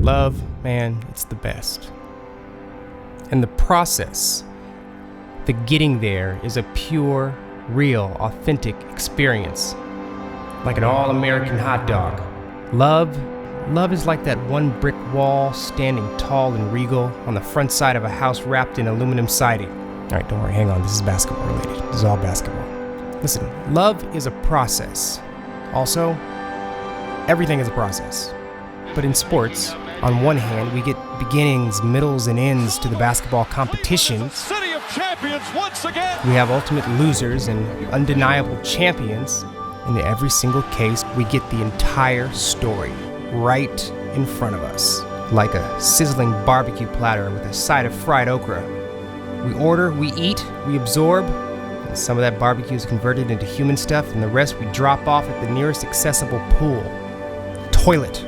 Love, man, it's the best. And the process, the getting there, is a pure, real, authentic experience. Like an all-American hot dog. Love is like that one brick wall standing tall and regal on the front side of a house wrapped in aluminum siding. All right, don't worry, hang on, this is basketball related. This is all basketball. Listen, love is a process. Also, everything is a process. But in sports, on one hand, we get beginnings, middles, and ends to the basketball competition. City of champions once again. We have ultimate losers and undeniable champions. And in every single case, we get the entire story right in front of us, like a sizzling barbecue platter with a side of fried okra. We order, we eat, we absorb, and some of that barbecue is converted into human stuff, and the rest we drop off at the nearest accessible pool, toilet.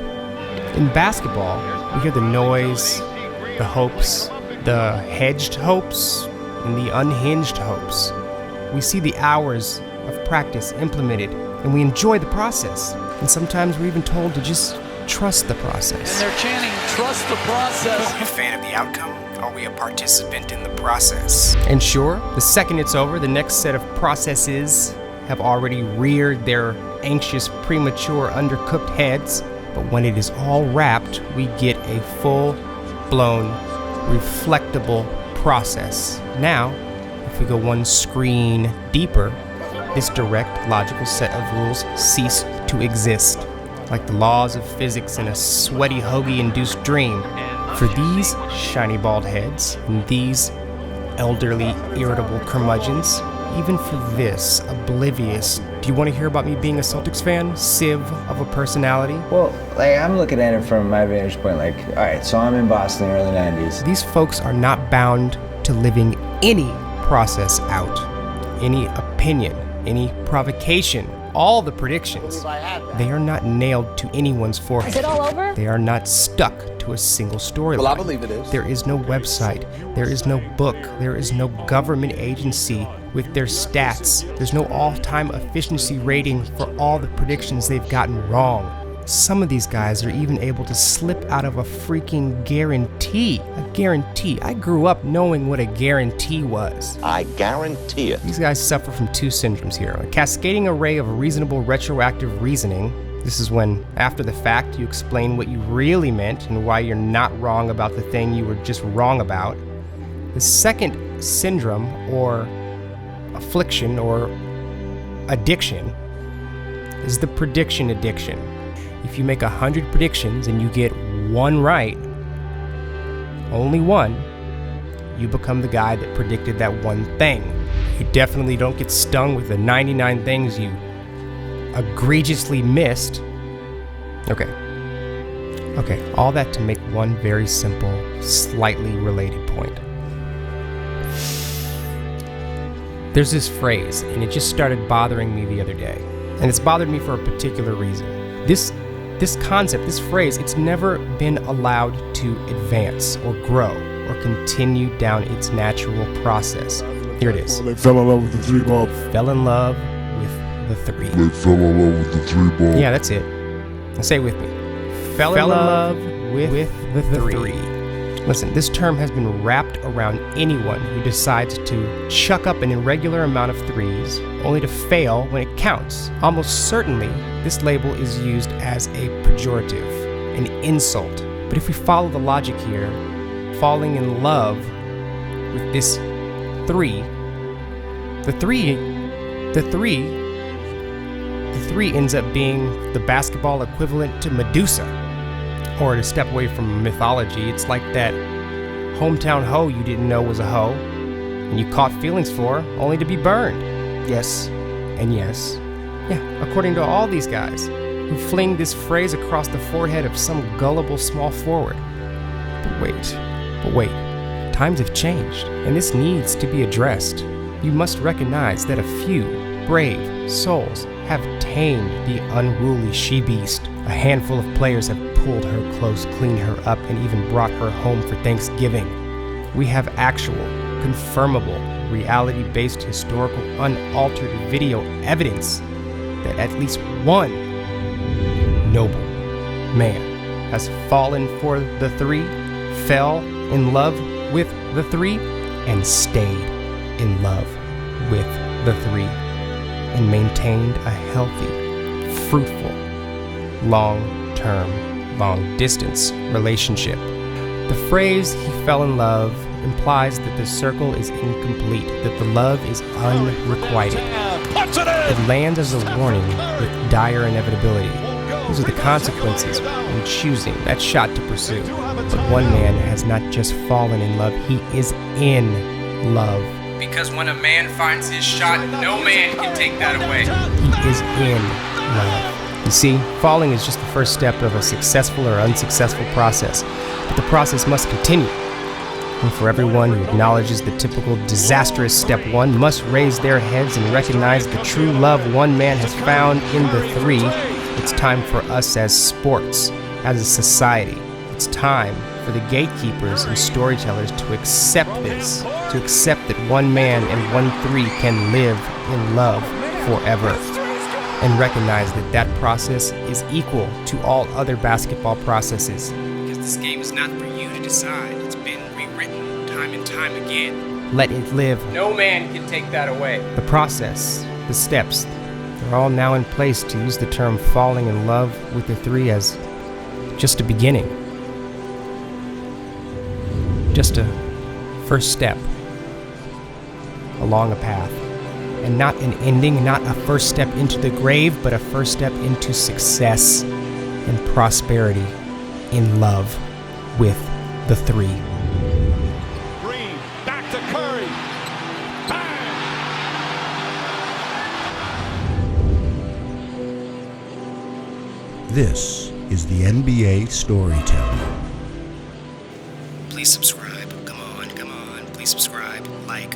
In basketball, we hear the noise, the hopes, the hedged hopes, and the unhinged hopes. We see the hours of practice implemented, and we enjoy the process. And sometimes we're even told to just trust the process. And they're chanting, trust the process. Are we a fan of the outcome? Are we a participant in the process? And sure, the second it's over, the next set of processes have already reared their anxious, premature, undercooked heads. But when it is all wrapped, we get a full-blown, reflectable process. Now, if we go one screen deeper, this direct, logical set of rules cease to exist, like the laws of physics in a sweaty, hoagie-induced dream. For these shiny bald heads and these elderly, irritable curmudgeons, even for this oblivious, do you want to hear about me being a Celtics fan, sieve of a personality? Well, I'm looking at it from my vantage point, all right, so I'm in Boston in the early 90s. These folks are not bound to living any process out, any opinion, any provocation, all the predictions. They are not nailed to anyone's forehead. Is it all over? They are not stuck to a single storyline. Well, I believe it is. There is no website. There is no book. There is no government agency with their stats. There's no all-time efficiency rating for all the predictions they've gotten wrong. Some of these guys are even able to slip out of a freaking guarantee. A guarantee. I grew up knowing what a guarantee was. I guarantee it. These guys suffer from two syndromes here. A cascading array of reasonable retroactive reasoning. This is when, after the fact, you explain what you really meant and why you're not wrong about the thing you were just wrong about. The second syndrome, or affliction, or addiction, is the prediction addiction. If you make 100 predictions and you get one right, only one, you become the guy that predicted that one thing. You definitely don't get stung with the 99 things you egregiously missed. Okay, all that to make one very simple, slightly related point. There's this phrase, and it just started bothering me the other day. And it's bothered me for a particular reason. This concept, this phrase, it's never been allowed to advance or grow or continue down its natural process. Here it is. They fell in love with the three ball. Fell in love with the three. They fell in love with the three ball. Yeah, that's it. Now say it with me. Fell in love with the three. Listen, this term has been wrapped around anyone who decides to chuck up an irregular amount of threes, only to fail when it counts. Almost certainly, this label is used as a pejorative, an insult. But if we follow the logic here, falling in love with this three, the three ends up being the basketball equivalent to Medusa. Or to step away from mythology, it's like that hometown hoe you didn't know was a hoe, and you caught feelings for, only to be burned. Yes, and yes. Yeah, according to all these guys, who fling this phrase across the forehead of some gullible small forward. But wait, times have changed, and this needs to be addressed. You must recognize that a few brave souls have tamed the unruly she-beast. A handful of players have pulled her close, cleaned her up, and even brought her home for Thanksgiving. We have actual, confirmable, reality-based, historical, unaltered video evidence that at least one noble man has fallen for the three, fell in love with the three, and stayed in love with the three, and maintained a healthy, fruitful, long-term, long-distance relationship. The phrase "he fell in love" implies that the circle is incomplete, that the love is unrequited. It lands as a warning with dire inevitability. These are the consequences in choosing that shot to pursue. But one man has not just fallen in love, he is in love. Because when a man finds his shot, no man can take that away. He is in love. You see, falling is just the first step of a successful or unsuccessful process, but the process must continue. And for everyone who acknowledges the typical disastrous step one must raise their heads and recognize the true love one man has found in the three, it's time for us as sports, as a society. It's time for the gatekeepers and storytellers to accept this, to accept that one man and one three can live in love forever, and recognize that that process is equal to all other basketball processes. Because this game is not for you to decide. It's been rewritten time and time again. Let it live. No man can take that away. The process, the steps, they're all now in place, to use the term falling in love with the three as just a beginning. Just a first step along a path. And not an ending, not a first step into the grave, but a first step into success and prosperity in love with the three. Green, back to Curry. Bang! This is the NBA Storyteller. Please subscribe. Come on. Please subscribe. Like.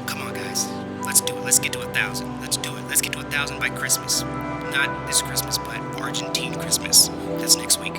Come on, guys. Let's do it. Let's get to 1,000. Let's do it. Let's get to 1,000 by Christmas. Not this Christmas, but Argentine Christmas. That's next week.